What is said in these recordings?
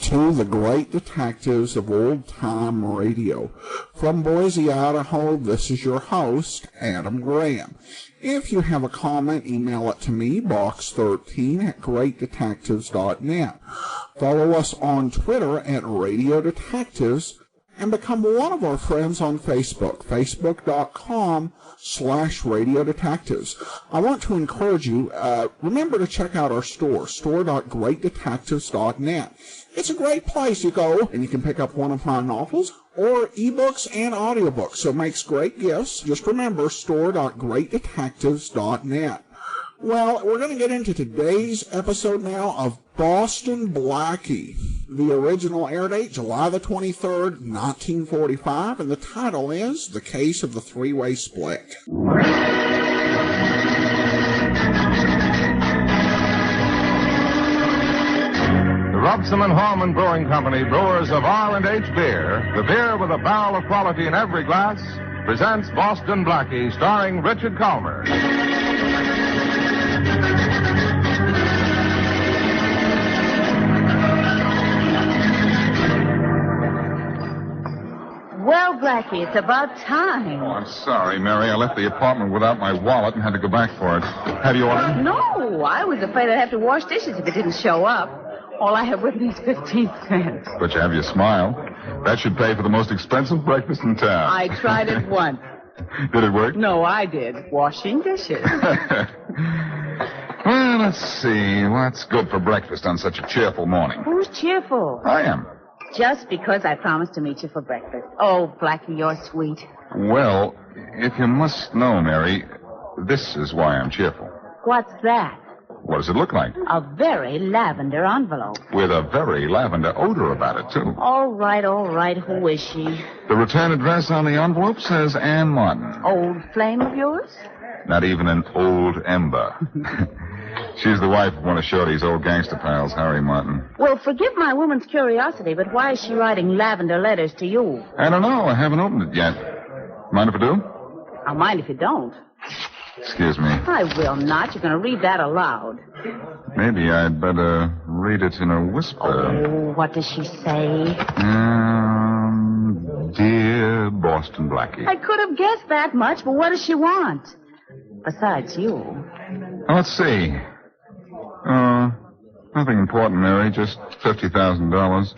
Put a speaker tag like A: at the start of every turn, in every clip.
A: to the great detectives of old-time radio. From Boise, Idaho, this is your host, Adam Graham. If you have a comment, email it to me, box13@greatdetectives.net. Follow us on Twitter at Radio Detectives, and become one of our friends on Facebook, facebook.com/Radio Detectives. I want to encourage you, remember to check out our store, store.greatdetectives.net. It's a great place. You go and you can pick up one of my novels or ebooks and audiobooks, so it makes great gifts. Just remember, store.greatdetectives.net. Well, we're going to get into today's episode now of Boston Blackie. The original air date, July the 23rd, 1945, and the title is The Case of the Three-Way Split.
B: The Robson and Horman Brewing Company, brewers of R&H Beer, the beer with a barrel of quality in every glass, presents Boston Blackie, starring Richard Calmer.
C: Well, Blackie, it's about time.
B: Oh, I'm sorry, Mary. I left the apartment without my wallet and had to go back for it. Have you ordered?
C: No, I was afraid I'd have to wash dishes if it didn't show up. All I have with me is 15 cents.
B: But you have your smile. That should pay for the most expensive breakfast in town.
C: I tried it once.
B: Did it work?
C: No, I did. Washing dishes.
B: Well, let's see. What's good for breakfast on such a cheerful morning?
C: Who's cheerful?
B: I am.
C: Just because I promised to meet you for breakfast. Oh, Blackie, you're sweet.
B: Well, if you must know, Mary, this is why I'm cheerful.
C: What's that?
B: What does it look like?
C: A very lavender envelope.
B: With a very lavender odor about it, too.
C: All right. Who is she?
B: The return address on the envelope says Ann Martin.
C: Old flame of yours?
B: Not even an old ember. She's the wife of one of Shorty's old gangster pals, Harry Martin.
C: Well, forgive my woman's curiosity, but why is she writing lavender letters to you?
B: I don't know. I haven't opened it yet. Mind if I do?
C: I'll mind if you don't.
B: Excuse me.
C: I will not. You're going to read that aloud.
B: Maybe I'd better read it in a whisper.
C: Oh, what does she say?
B: Dear Boston Blackie.
C: I could have guessed that much, but what does she want? Besides you.
B: Let's see. Nothing important, Mary. Just $50,000.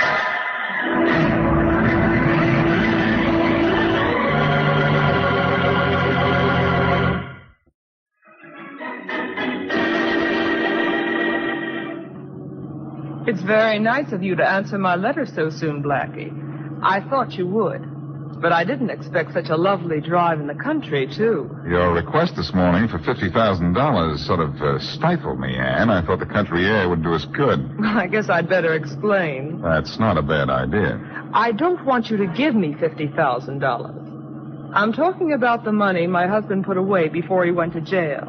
D: It's very nice of you to answer my letter so soon, Blackie. I thought you would. But I didn't expect such a lovely drive in the country, too.
B: Your request this morning for $50,000 sort of stifled me, Anne. I thought the country air would do us good.
D: I guess I'd better explain.
B: That's not a bad idea.
D: I don't want you to give me $50,000. I'm talking about the money my husband put away before he went to jail.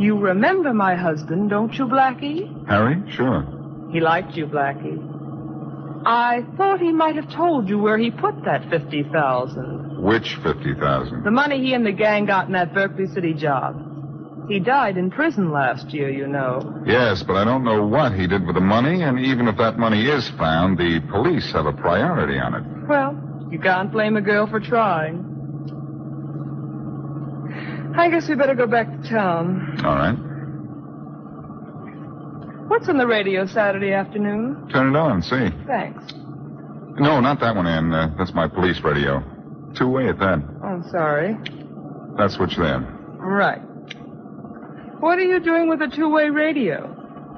D: You remember my husband, don't you, Blackie?
B: Harry? Sure.
D: He liked you, Blackie. I thought he might have told you where he put that $50,000.
B: Which $50,000?
D: The money he and the gang got in that Berkeley City job. He died in prison last year, you know.
B: Yes, but I don't know what he did with the money, and even if that money is found, the police have a priority on it.
D: Well, you can't blame a girl for trying. I guess we better go back to town.
B: All right.
D: What's on the radio Saturday afternoon?
B: Turn it on, see.
D: Thanks.
B: No, not that one, Ann. That's my police radio. Two-way at that.
D: I'm sorry.
B: That switch there.
D: Right. What are you doing with a two-way radio?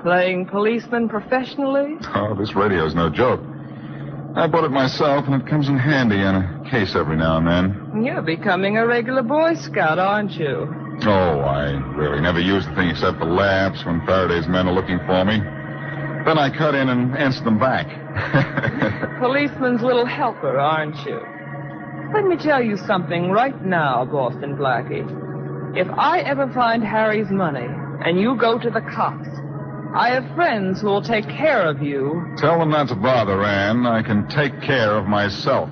D: Playing policeman professionally?
B: Oh, this radio's no joke. I bought it myself, and it comes in handy on a case every now and then.
D: You're becoming a regular Boy Scout, aren't you?
B: Oh, I really never use the thing except for laughs when Faraday's men are looking for me. Then I cut in and answer them back.
D: Policeman's little helper, aren't you? Let me tell you something right now, Boston Blackie. If I ever find Harry's money and you go to the cops, I have friends who will take care of you.
B: Tell them not to bother, Ann. I can take care of myself.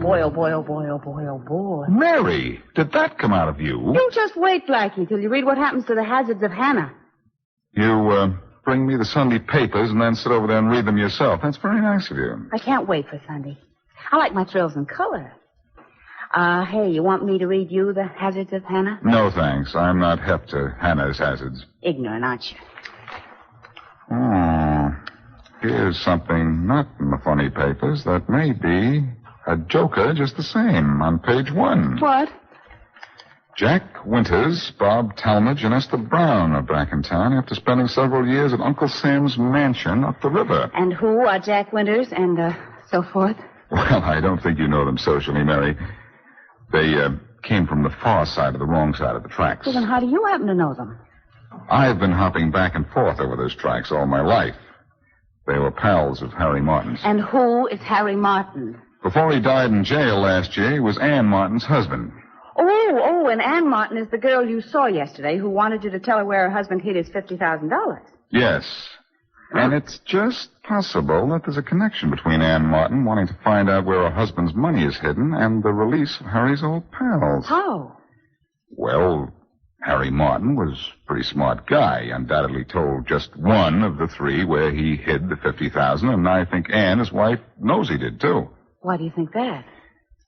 C: boy, oh boy, oh boy, oh boy, oh boy.
B: Mary, did that come out of you?
C: You just wait, Blackie, till you read what happens to the hazards of Hannah.
B: You, bring me the Sunday papers and then sit over there and read them yourself. That's very nice of you.
C: I can't wait for Sunday. I like my thrills in color. Hey, you want me to read you the hazards of Hannah?
B: No, thanks. I'm not hep to Hannah's hazards.
C: Ignorant, aren't you?
B: Oh, here's something not in the funny papers that may be a joker just the same on page 1.
C: What?
B: Jack Winters, Bob Talmadge, and Esther Brown are back in town after spending several years at Uncle Sam's mansion up the river.
C: And who are Jack Winters and, so forth?
B: Well, I don't think you know them socially, Mary. They, came from the far side of the wrong side of the tracks.
C: Well, then how do you happen to know them?
B: I've been hopping back and forth over those tracks all my life. They were pals of Harry Martin's.
C: And who is Harry Martin?
B: Before he died in jail last year, he was Ann Martin's husband.
C: Oh, and Ann Martin is the girl you saw yesterday who wanted you to tell her where her husband hid his $50,000.
B: Yes. And it's just possible that there's a connection between Ann Martin wanting to find out where her husband's money is hidden and the release of Harry's old pals.
C: How?
B: Well, Harry Martin was a pretty smart guy. Undoubtedly told just one of the 3 where he hid the $50,000, and I think Ann, his wife, knows he did, too.
C: Why do you think that?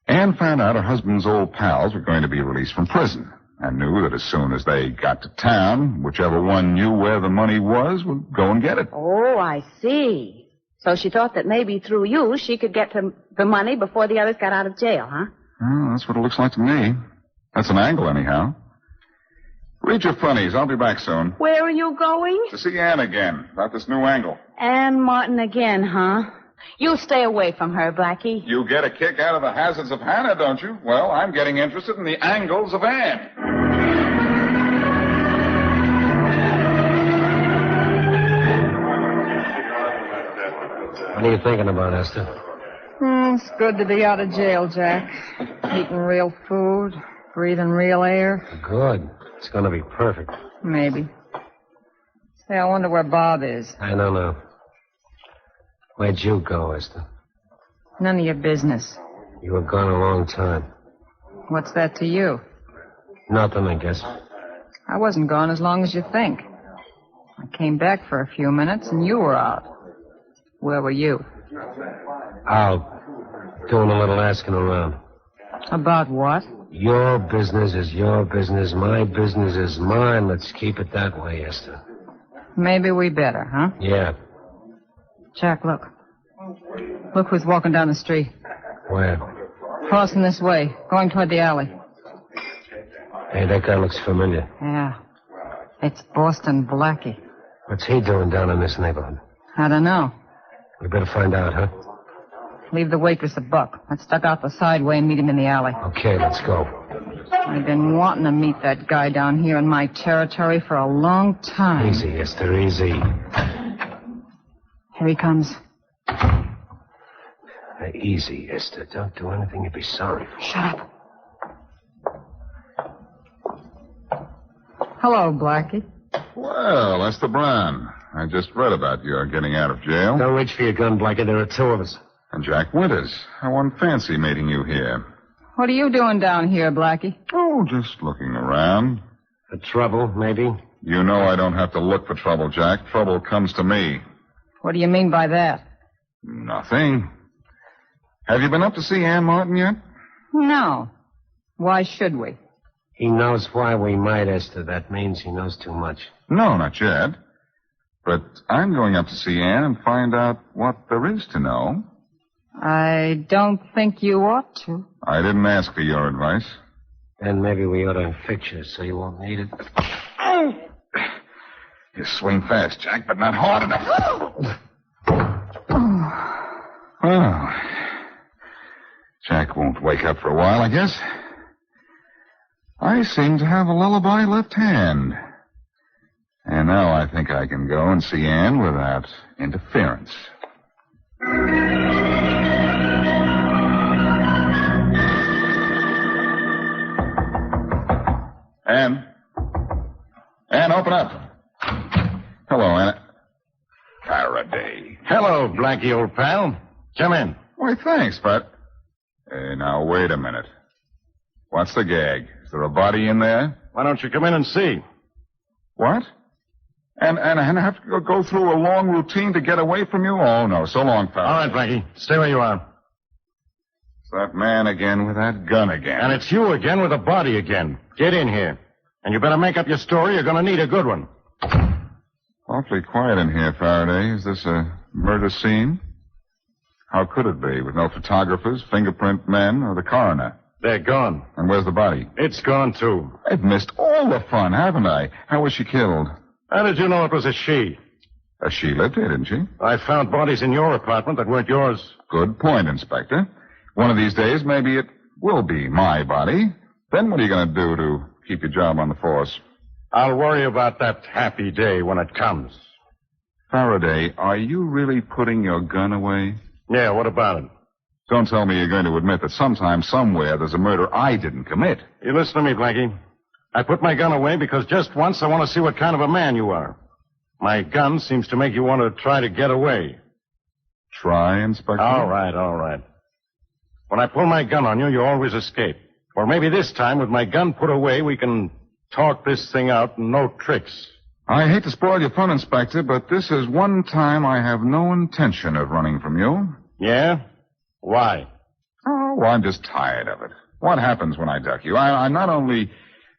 B: Ann found out her husband's old pals were going to be released from prison and knew that as soon as they got to town, whichever one knew where the money was would go and get it.
C: Oh, I see. So she thought that maybe through you she could get to the money before the others got out of jail, huh?
B: Well, that's what it looks like to me. That's an angle, anyhow. Read your funnies. I'll be back soon.
C: Where are you going?
B: To see Ann again about this new angle.
C: Ann Martin again, huh? You stay away from her, Blackie.
B: You get a kick out of the hazards of Hannah, don't you? Well, I'm getting interested in the angles of Ann.
E: What are you thinking about, Esther?
D: It's good to be out of jail, Jack. Eating real food, breathing real air.
E: Good. It's going to be perfect.
D: Maybe. Say, I wonder where Bob is.
E: I don't know. Where'd you go, Esther?
D: None of your business.
E: You were gone a long time.
D: What's that to you?
E: Nothing, I guess.
D: I wasn't gone as long as you think. I came back for a few minutes and you were out. Where were you?
E: Out. Doing a little asking around.
D: About what?
E: Your business is your business. My business is mine. Let's keep it that way, Esther.
D: Maybe we better, huh?
E: Yeah.
D: Jack, look. Look who's walking down the street.
E: Where?
D: Crossing this way, going toward the alley.
E: Hey, that guy looks familiar.
D: Yeah. It's Boston Blackie.
E: What's he doing down in this neighborhood?
D: I don't know.
E: We better find out, huh?
D: Leave the waitress a buck. Let's duck out the side way and meet him in the alley.
E: Okay, let's go.
D: I've been wanting to meet that guy down here in my territory for a long time.
E: Easy, Esther, easy.
D: Here he comes.
E: Easy, Esther. Don't do anything you'd be sorry for.
D: Shut up. Hello, Blackie.
B: Well, Esther Brown. I just read about your getting out of jail.
E: Don't reach for your gun, Blackie. There are 2 of us.
B: And Jack Winters. I won't fancy meeting you here.
D: What are you doing down here, Blackie?
B: Oh, just looking around.
E: For trouble, maybe?
B: You know I don't have to look for trouble, Jack. Trouble comes to me.
D: What do you mean by that?
B: Nothing. Have you been up to see Ann Martin yet?
D: No. Why should we?
E: He knows why we might, Esther. That means he knows too much.
B: No, not yet. But I'm going up to see Ann and find out what there is to know.
D: I don't think you ought to.
B: I didn't ask for your advice.
E: Then maybe we ought to fix you so you won't need it.
B: You swing fast, Jack, but not hard enough. Well, Jack won't wake up for a while, I guess. I seem to have a lullaby left hand. And now I think I can go and see Ann without interference. Ann? Ann, open up. Hello, Ann. Faraday.
F: Hello, Blackie, old pal. Come in.
B: Why, thanks, but... Hey, now, wait a minute. What's the gag? Is there a body in there?
F: Why don't you come in and see?
B: What? And have to go through a long routine to get away from you? Oh, no. So long, Faraday.
F: All right, Blackie. Stay where you are.
B: It's that man again with that gun again.
F: And it's you again with a body again. Get in here. And you better make up your story. You're going to need a good one.
B: Awfully quiet in here, Faraday. Is this a murder scene? How could it be, with no photographers, fingerprint men, or the coroner?
F: They're gone.
B: And where's the body?
F: It's gone, too.
B: I've missed all the fun, haven't I? How was she killed?
F: How did you know it was a she?
B: She lived here, didn't she?
F: I found bodies in your apartment that weren't yours.
B: Good point, Inspector. One of these days, maybe it will be my body. Then what are you going to do to keep your job on the force?
F: I'll worry about that happy day when it comes.
B: Faraday, are you really putting your gun away?
F: Yeah, what about it?
B: Don't tell me you're going to admit that sometime, somewhere, there's a murder I didn't commit.
F: You listen to me, Blackie. I put my gun away because just once I want to see what kind of a man you are. My gun seems to make you want to try to get away.
B: Try, Inspector?
F: All right. When I pull my gun on you, you always escape. Or maybe this time, with my gun put away, we can talk this thing out and no tricks.
B: I hate to spoil your fun, Inspector, but this is one time I have no intention of running from you.
F: Yeah? Why?
B: Oh, well, I'm just tired of it. What happens when I duck you? I not only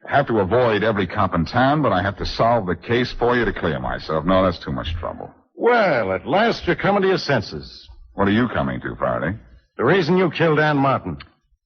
B: have to avoid every cop in town, but I have to solve the case for you to clear myself. No, that's too much trouble.
F: Well, at last you're coming to your senses.
B: What are you coming to, Faraday?
F: The reason you killed Ann Martin.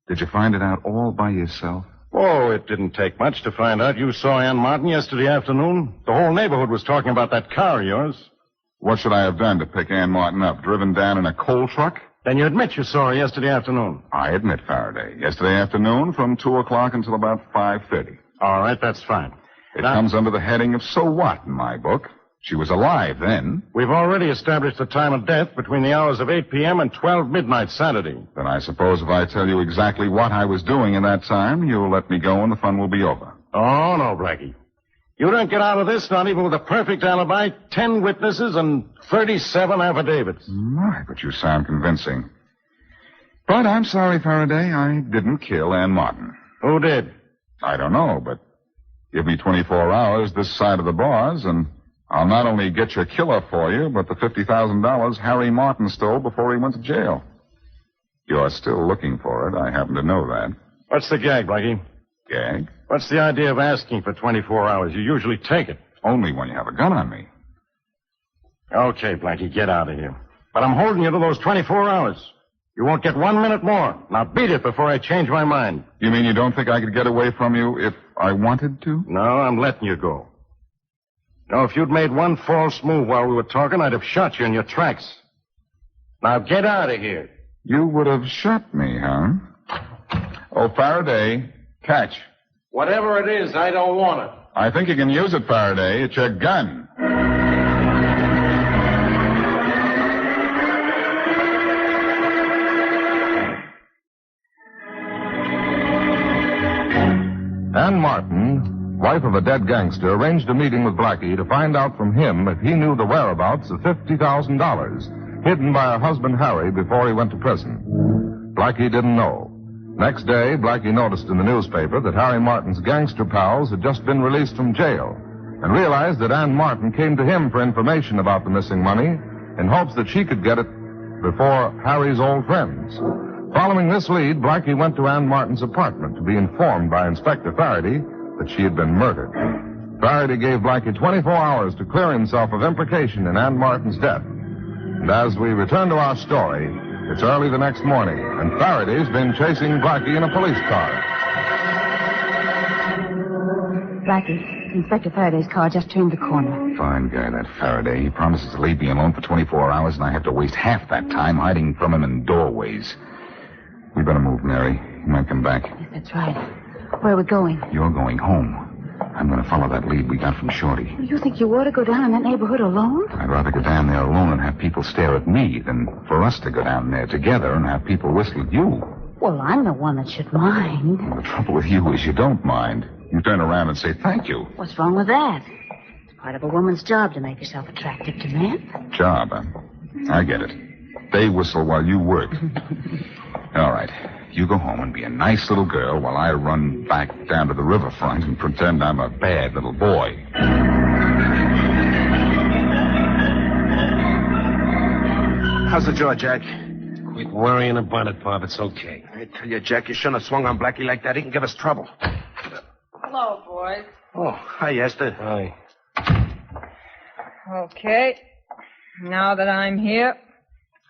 B: Did you find it out all by yourself?
F: Oh, it didn't take much to find out. You saw Ann Martin yesterday afternoon. The whole neighborhood was talking about that car of yours.
B: What should I have done to pick Ann Martin up? Driven down in a coal truck?
F: Then you admit you saw her yesterday afternoon.
B: I admit, Faraday. Yesterday afternoon from 2 o'clock until about 5:30.
F: All right, that's fine.
B: It comes under the heading of so what in my book. She was alive then.
F: We've already established the time of death between the hours of 8 p.m. and 12 midnight Saturday.
B: Then I suppose if I tell you exactly what I was doing in that time, you'll let me go and the fun will be over.
F: Oh, no, Blackie. You don't get out of this, not even with a perfect alibi, 10 witnesses, and 37 affidavits.
B: My, but you sound convincing. But I'm sorry, Faraday, I didn't kill Ann Martin.
F: Who did?
B: I don't know, but give me 24 hours this side of the bars, and I'll not only get your killer for you, but the $50,000 Harry Martin stole before he went to jail. You're still looking for it. I happen to know that.
F: What's the gag, Blackie?
B: Gag?
F: What's the idea of asking for 24 hours? You usually take it.
B: Only when you have a gun on me.
F: Okay, Blackie, get out of here. But I'm holding you to those 24 hours. You won't get 1 minute more. Now beat it before I change my mind.
B: You mean you don't think I could get away from you if I wanted to?
F: No, I'm letting you go. No, if you'd made one false move while we were talking, I'd have shot you in your tracks. Now get out of here.
B: You would have shot me, huh? Oh, Faraday, catch.
F: Whatever it is, I don't want it.
B: I think you can use it, Faraday. It's your gun.
G: Ann Martin, wife of a dead gangster, arranged a meeting with Blackie to find out from him if he knew the whereabouts of $50,000 hidden by her husband Harry before he went to prison. Blackie didn't know. Next day, Blackie noticed in the newspaper that Harry Martin's gangster pals had just been released from jail and realized that Ann Martin came to him for information about the missing money in hopes that she could get it before Harry's old friends. Following this lead, Blackie went to Ann Martin's apartment to be informed by Inspector Farraday that she had been murdered. Faraday gave Blackie 24 hours to clear himself of implication in Ann Martin's death. And as we return to our story, it's early the next morning, and Faraday's been chasing Blackie in a police car.
C: Blackie, Inspector Faraday's car just turned the corner.
B: Fine guy, that Faraday. He promises to leave me alone for 24 hours, and I have to waste half that time hiding from him in doorways. We better move, Mary. He might come back.
C: Yes, that's right. Where are we going?
B: You're going home. I'm going to follow that lead we got from Shorty.
C: You think you ought to go down in that neighborhood alone?
B: I'd rather go down there alone and have people stare at me than for us to go down there together and have people whistle at you.
C: Well, I'm the one that should mind.
B: Well, the trouble with you is you don't mind. You turn around and say thank you.
C: What's wrong with that? It's part of a woman's job to make herself attractive to men.
B: Job, huh? I get it. They whistle while you work. All right. you go home and be a nice little girl while I run back down to the riverfront and pretend I'm a bad little boy.
H: How's the jaw, Jack?
E: Quit worrying about it, Bob. It's okay.
H: I tell you, Jack, you shouldn't have swung on Blackie like that. He can give us trouble.
D: Hello, boys.
H: Oh, hi, Esther.
E: Hi.
D: Okay. Now that I'm here,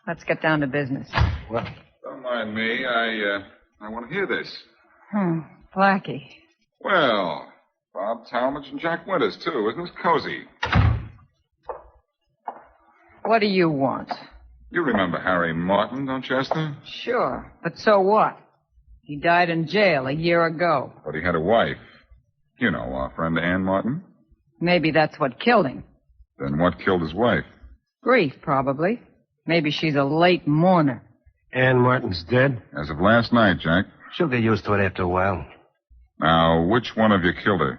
D: let's get down to business.
E: What?
B: Don't mind me. I want to hear this.
D: Blackie.
B: Well, Bob Talmadge and Jack Winters, too. Isn't this cozy?
D: What do you want?
B: You remember Harry Martin, don't you, Esther?
D: Sure, but so what? He died in jail a year ago.
B: But he had a wife. You know, our friend Ann Martin.
D: Maybe that's what killed him.
B: Then what killed his wife?
D: Grief, probably. Maybe she's a late mourner.
E: Ann Martin's dead?
B: As of last night, Jack.
H: She'll get used to it after a while.
B: Now, which one of you killed her?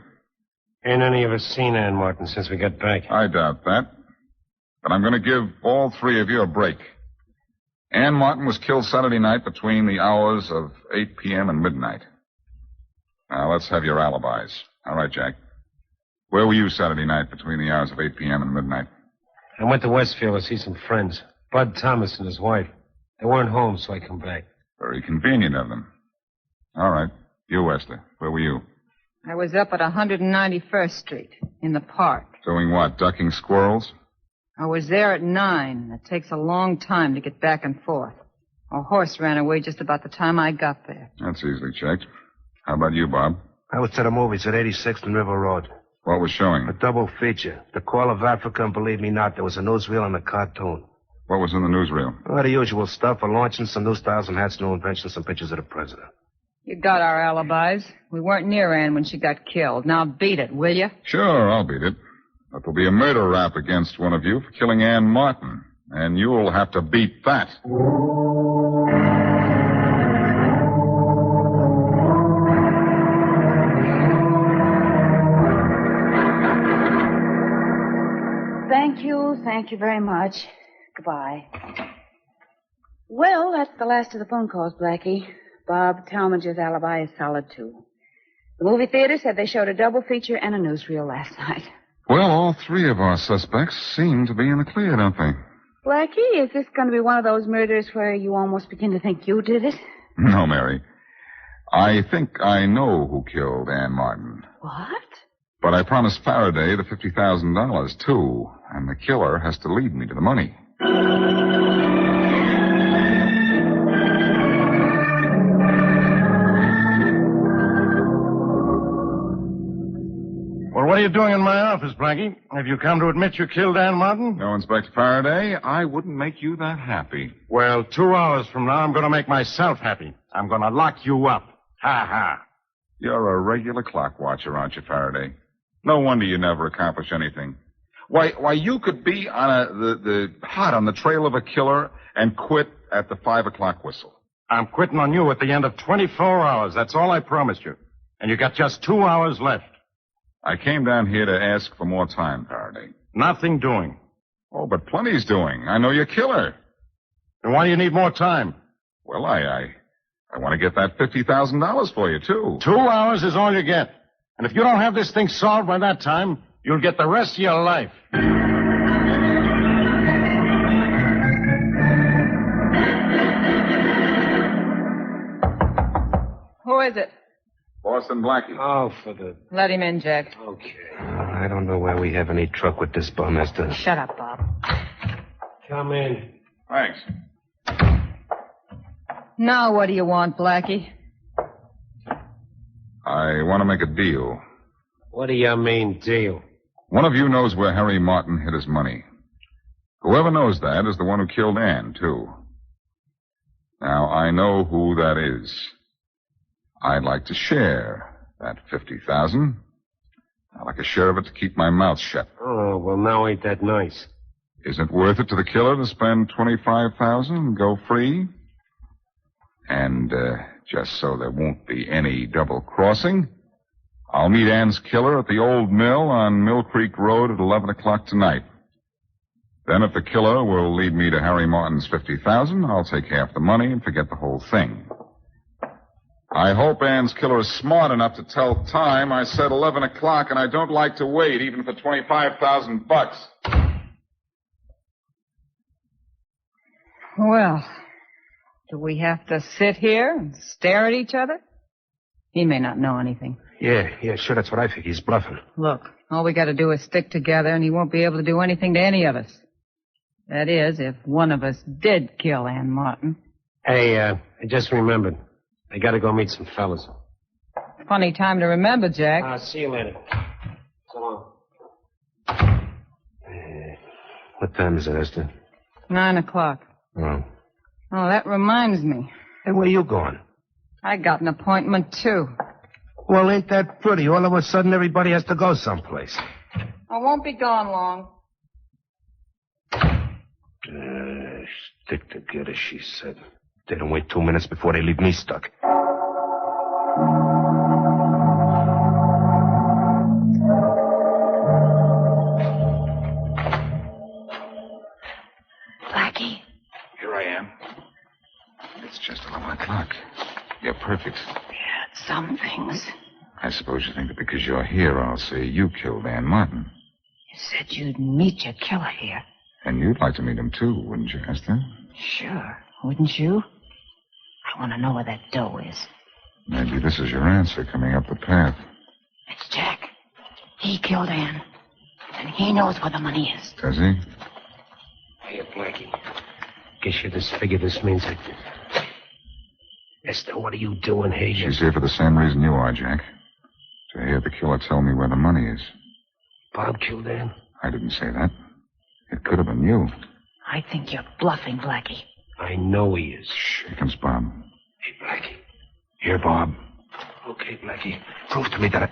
E: Ain't any of us seen Ann Martin since we got back.
B: I doubt that. But I'm going to give all three of you a break. Ann Martin was killed Saturday night between the hours of 8 p.m. and midnight. Now, let's have your alibis. All right, Jack. Where were you Saturday night between the hours of 8 p.m. and midnight?
E: I went to Westfield to see some friends. Bud Thomas and his wife. They weren't home, so I come back.
B: Very convenient of them. All right. You, Esther. Where were you?
D: I was up at 191st Street, in the park.
B: Doing what? Ducking squirrels?
D: I was there at 9. It takes a long time to get back and forth. A horse ran away just about the time I got there.
B: That's easily checked. How about you, Bob?
H: I was to the movies at 86th and River Road.
B: What was showing?
H: A double feature. The Call of Africa, and believe me not, there was a newsreel and a cartoon.
B: What was in the newsreel?
H: Well, the usual stuff, a launching, some new styles and hats, new inventions, some pictures of the president.
D: You got our alibis. We weren't near Ann when she got killed. Now beat it, will you?
B: Sure, I'll beat it. But there'll be a murder rap against one of you for killing Ann Martin. And you'll have to beat that.
C: Thank you very much. Goodbye. Well, that's the last of the phone calls, Blackie. Bob Talmadge's alibi is solid, too. The movie theater said they showed a double feature and a newsreel last night.
B: Well, all three of our suspects seem to be in the clear, don't they?
C: Blackie, is this going to be one of those murders where you almost begin to think you did it?
B: No, Mary. I think I know who killed Ann Martin.
C: What?
B: But I promised Faraday the $50,000, too. And the killer has to lead me to the money.
F: Well, what are you doing in my office, Blackie? Have you come to admit you killed Ann Martin?
B: No, Inspector Faraday, I wouldn't make you that happy.
F: Well, 2 hours from now, I'm going to make myself happy. I'm going to lock you up. Ha ha.
B: You're a regular clock watcher, aren't you, Faraday? No wonder you never accomplish anything. Why, you could be on hot on the trail of a killer and quit at the 5 o'clock whistle.
F: I'm quitting on you at the end of 24 hours. That's all I promised you. And you got just 2 hours left.
B: I came down here to ask for more time, Faraday.
F: Nothing doing.
B: Oh, but plenty's doing. I know you're killer.
F: Then why do you need more time?
B: Well, I want to get that $50,000 for you, too.
F: 2 hours is all you get. And if you don't have this thing solved by that time, you'll get the rest of your life.
D: Who is it?
B: Boston Blackie.
E: Oh, for the...
D: Let him in, Jack.
E: Okay.
H: I don't know why we have any truck with this bum, Esther.
C: Shut up, Bob.
E: Come in.
B: Thanks.
D: Now what do you want, Blackie?
B: I want to make a deal.
E: What do you mean, deal?
B: One of you knows where Harry Martin hid his money. Whoever knows that is the one who killed Ann, too. Now, I know who that is. I'd like to share that $50,000. I'd like a share of it to keep my mouth shut.
E: Oh, well, now ain't that nice.
B: Isn't it worth it to the killer to spend $25,000 and go free? And, just so there won't be any double crossing, I'll meet Ann's killer at the old mill on Mill Creek Road at 11 o'clock tonight. Then if the killer will lead me to Harry Martin's $50,000, I'll take half the money and forget the whole thing. I hope Ann's killer is smart enough to tell time. I said 11 o'clock, and I don't like to wait, even for $25,000.
I: Well, do we have to sit here and stare at each other? He may not know anything.
H: Yeah, sure, that's what I think. He's bluffing.
I: Look, all we got to do is stick together, and he won't be able to do anything to any of us. That is, if one of us did kill Ann Martin.
E: Hey, I just remembered. I gotta go meet some fellas.
I: Funny time to remember, Jack.
E: See you later. So long.
H: What time is it, Esther?
I: 9 o'clock.
H: Oh.
I: Oh, that reminds me.
H: Hey, where you going?
I: I got an appointment, too.
H: Well, ain't that pretty? All of a sudden, everybody has to go someplace.
I: I won't be gone long.
H: Stick together, she said. They don't wait 2 minutes before they leave me stuck.
C: Blackie?
B: Here I am. It's just 11 o'clock. You're perfect.
C: Yeah, some things.
B: I suppose you think that because you're here, I'll say you killed Ann Martin.
C: You said you'd meet your killer here.
B: And you'd like to meet him, too, wouldn't you, Esther?
C: Sure, wouldn't you? I want to know where that dough is.
B: Maybe this is your answer coming up the path.
C: It's Jack. He killed Ann. And he knows where the money is.
B: Does he?
E: Hey, Blackie. Guess you just figured this means that... Esther, what are you doing here?
B: She's here for the same reason you are, Jack. To hear the killer tell me where the money is.
E: Bob killed Ann?
B: I didn't say that. It could have been you.
C: I think you're bluffing, Blackie.
E: I know he is.
B: Shh, here comes Bob.
E: Hey, Blackie.
B: Here, Bob.
H: Okay, Blackie. Prove to me that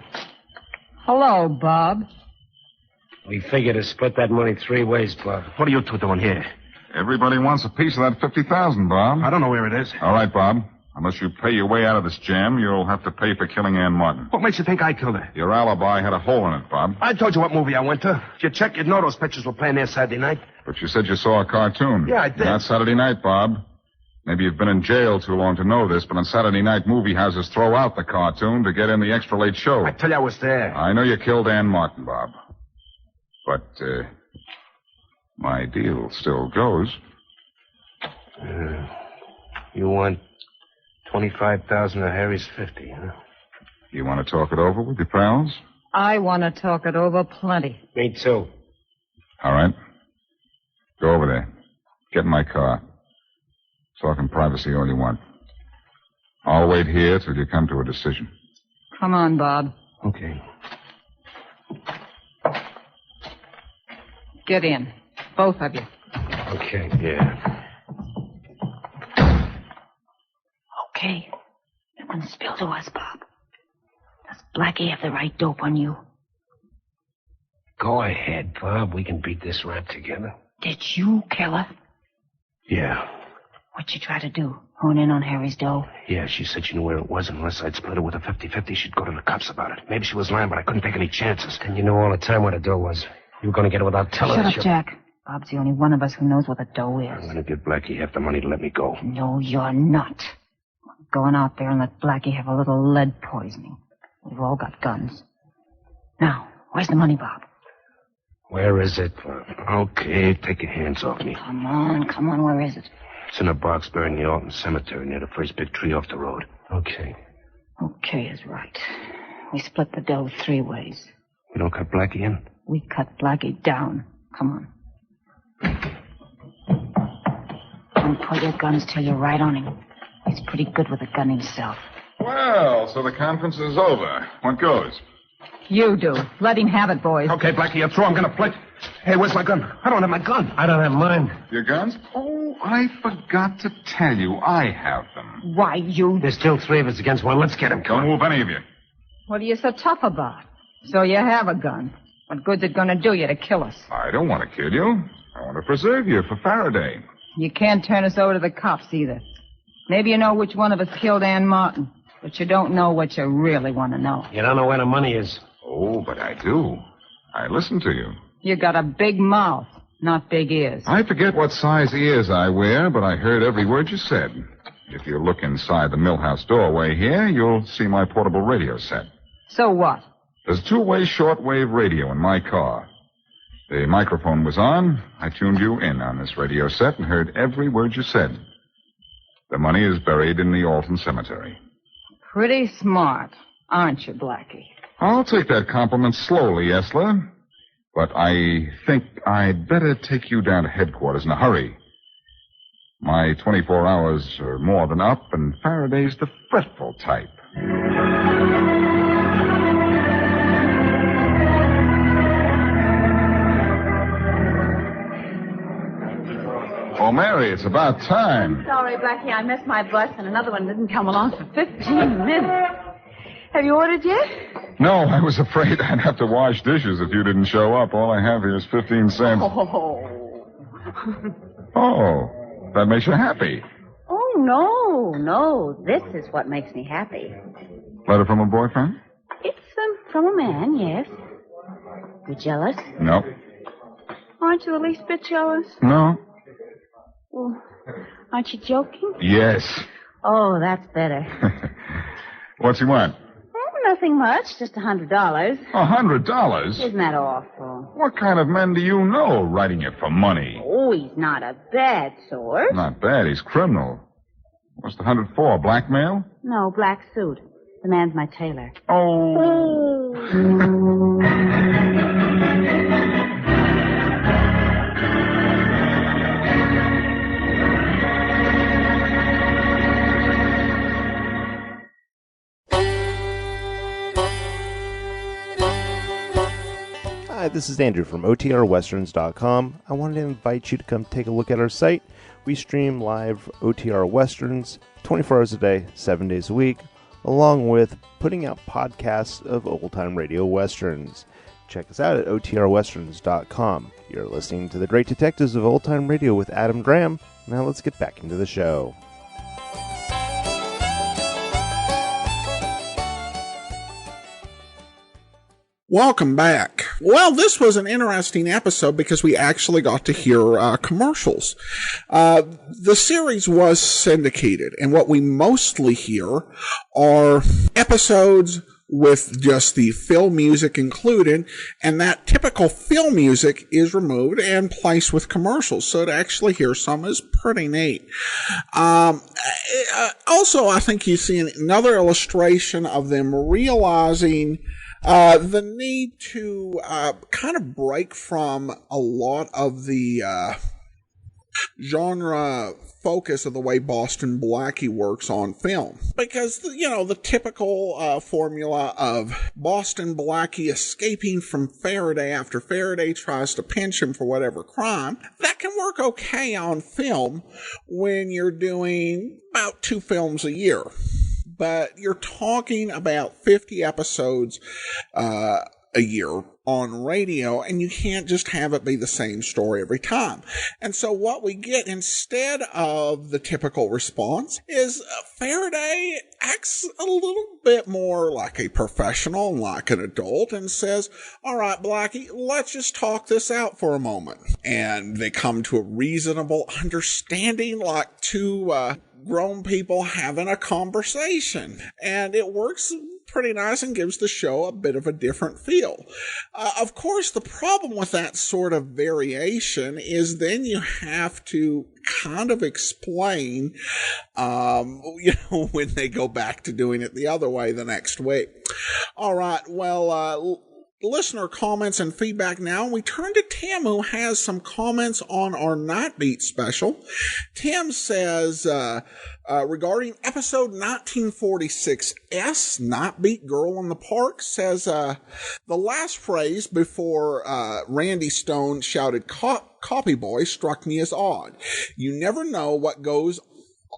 I: Hello, Bob.
E: We figured to split that money 3 ways, Bob.
H: What are you two doing here?
B: Everybody wants a piece of that $50,000, Bob.
H: I don't know where it is.
B: All right, Bob. Unless you pay your way out of this jam, you'll have to pay for killing Ann Martin.
H: What makes you think I killed her?
B: Your alibi had a hole in it, Bob.
H: I told you what movie I went to. If you check, you'd know those pictures were playing there Saturday night.
B: But you said you saw a cartoon.
H: Yeah, I did.
B: Not Saturday night, Bob. Maybe you've been in jail too long to know this, but on Saturday night, movie houses throw out the cartoon to get in the extra late show.
H: I tell you I was there.
B: I know you killed Ann Martin, Bob. But, my deal still goes.
H: You want 25,000 of Harry's 50, huh?
B: You want to talk it over with your pals?
I: I want to talk it over plenty.
E: Me too.
B: All right. Go over there. Get in my car. Talk in privacy all you want. I'll wait here till you come to a decision.
I: Come on, Bob.
H: Okay.
I: Get in. Both of you.
E: Okay.
H: Yeah.
C: Okay. Nothing spilled to us, Bob. Does Blackie have the right dope on you?
E: Go ahead, Bob. We can beat this rap together.
C: Did you kill her?
H: Yeah.
C: What'd you try to do? Hone in on Harry's dough?
H: Yeah, she said she knew where it was, and unless I'd split it with a 50-50, she'd go to the cops about it. Maybe she was lying, but I couldn't take any chances.
E: And you knew all the time where the dough was. You were going to get it without telling us.
C: Shut up, Jack. Bob's the only one of us who knows where the dough
H: I'm
C: is.
H: going to give Blackie half the money to let me go.
C: No, you're not. Going out there and let Blackie have a little lead poisoning. We've all got guns. Now, where's the money, Bob?
E: Where is it?
H: Okay, take your hands off me.
C: Come on, where is it?
H: It's in a box buried in the Alton Cemetery near the first big tree off the road.
E: Okay.
C: Okay is right. We split the dough 3 ways.
H: We don't cut Blackie in?
C: We cut Blackie down. Come on. Don't pull your guns till you're right on him. He's pretty good with a gun himself.
B: Well, so the conference is over. What goes?
I: You do. Let him have it, boys.
H: Okay, Blackie, you're through. I'm going to play. Hey, where's my gun? I don't have my gun.
E: I don't have mine.
B: Your guns? Oh, I forgot to tell you. I have them.
I: Why, you...
E: There's still 3 of us against 1. Let's get him.
B: Don't move any of you.
I: What are you so tough about? So you have a gun. What good's it going to do you to kill us?
B: I don't want to kill you. I want to preserve you for Faraday.
I: You can't turn us over to the cops either. Maybe you know which one of us killed Ann Martin, but you don't know what you really want to know.
E: You don't know where the money is.
B: Oh, but I do. I listen to you.
I: You got a big mouth, not big ears.
B: I forget what size ears I wear, but I heard every word you said. If you look inside the millhouse doorway here, you'll see my portable radio set.
I: So what?
B: There's a two-way shortwave radio in my car. The microphone was on. I tuned you in on this radio set and heard every word you said. The money is buried in the Alton Cemetery.
I: Pretty smart, aren't you, Blackie?
B: I'll take that compliment slowly, Esla. But I think I'd better take you down to headquarters in a hurry. My 24 hours are more than up, and Faraday's the fretful type. Oh, Mary, it's about time.
C: Sorry, Blackie, I missed my bus, and another one didn't come along for 15 minutes. Have you ordered yet?
B: No, I was afraid I'd have to wash dishes if you didn't show up. All I have here is 15 cents. Oh, that makes you happy.
C: Oh, no. This is what makes me happy.
B: Letter from a boyfriend?
C: It's from a man, yes. You jealous?
B: No.
C: Aren't you the least bit jealous?
B: No.
C: Well, aren't you joking?
B: Yes.
C: Oh, that's better.
B: What's he want?
C: Nothing much, just $100.
B: $100?
C: Isn't that awful?
B: What kind of men do you know writing it for money?
C: Oh, he's not a bad sort.
B: Not bad, he's criminal. What's the 100 for, blackmail?
C: No, black suit. The man's my tailor.
B: Oh.
J: Hi, this is Andrew from OTRWesterns.com. I wanted to invite you to come take a look at our site. We stream live OTR Westerns 24 hours a day, 7 days a week, along with putting out podcasts of old-time radio westerns. Check us out at OTRWesterns.com. You're listening to The Great Detectives of Old Time Radio with Adam Graham. Now let's get back into the show.
A: Welcome back. Well, this was an interesting episode because we actually got to hear commercials. The series was syndicated, and what we mostly hear are episodes with just the film music included, and that typical film music is removed and placed with commercials. So to actually hear some is pretty neat. Also, I think you see another illustration of them realizing the need to kind of break from a lot of the genre focus of the way Boston Blackie works on film. Because, the typical formula of Boston Blackie escaping from Faraday after Faraday tries to pinch him for whatever crime, that can work okay on film when you're doing about 2 films a year. But you're talking about 50 episodes a year on radio, and you can't just have it be the same story every time. And so what we get instead of the typical response is Faraday acts a little bit more like a professional and like an adult and says, all right, Blackie, let's just talk this out for a moment. And they come to a reasonable understanding like two grown people having a conversation. And it works pretty nice and gives the show a bit of a different feel. Of course, the problem with that sort of variation is then you have to kind of explain, when they go back to doing it the other way the next week. All right, well, listener comments and feedback now. We turn to Tim, who has some comments on our Night Beat special. Tim says, regarding episode 1946S, Night Beat Girl in the Park, says, the last phrase before Randy Stone shouted copy boy struck me as odd. You never know what goes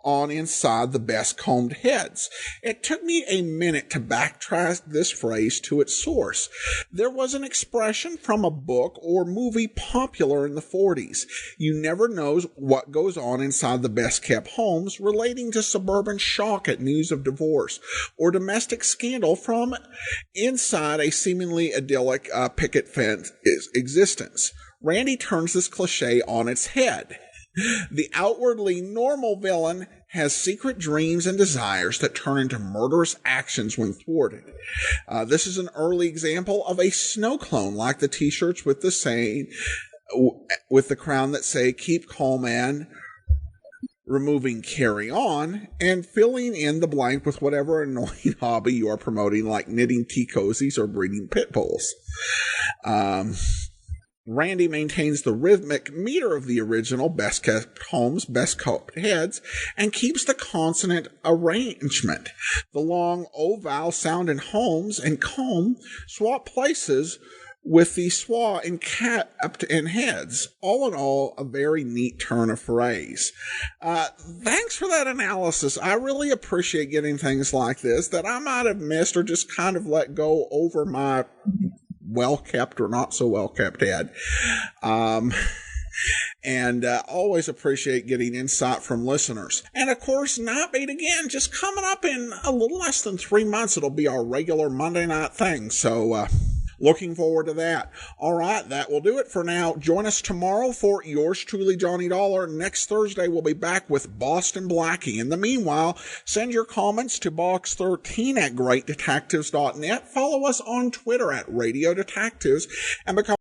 A: on inside the best combed heads. It took me a minute to backtrack this phrase to its source. There was an expression from a book or movie popular in the 40s. You never know what goes on inside the best kept homes, relating to suburban shock at news of divorce or domestic scandal from inside a seemingly idyllic picket fence existence. Randy turns this cliche on its head. The outwardly normal villain has secret dreams and desires that turn into murderous actions when thwarted. This is an early example of a snow clone, like the t-shirts with the saying, with the crown that say, "Keep calm, man," removing "carry on," and filling in the blank with whatever annoying hobby you are promoting, like knitting tea cozies or breeding pit bulls. Randy maintains the rhythmic meter of the original Best Kept Homes, Best Kept Heads, and keeps the consonant arrangement. The long O vowel sound in Homes and Comb swap places with the schwa in Kept and Heads. All in all, a very neat turn of phrase. Thanks for that analysis. I really appreciate getting things like this that I might have missed or just kind of let go over my well-kept or not so well-kept head. And always appreciate getting insight from listeners. And of course, Night Beat again, just coming up in a little less than 3 months. It'll be our regular Monday night thing. So, looking forward to that. All right, that will do it for now. Join us tomorrow for yours truly, Johnny Dollar. Next Thursday, we'll be back with Boston Blackie. In the meanwhile, send your comments to box13 at greatdetectives.net. Follow us on Twitter at Radio Detectives and become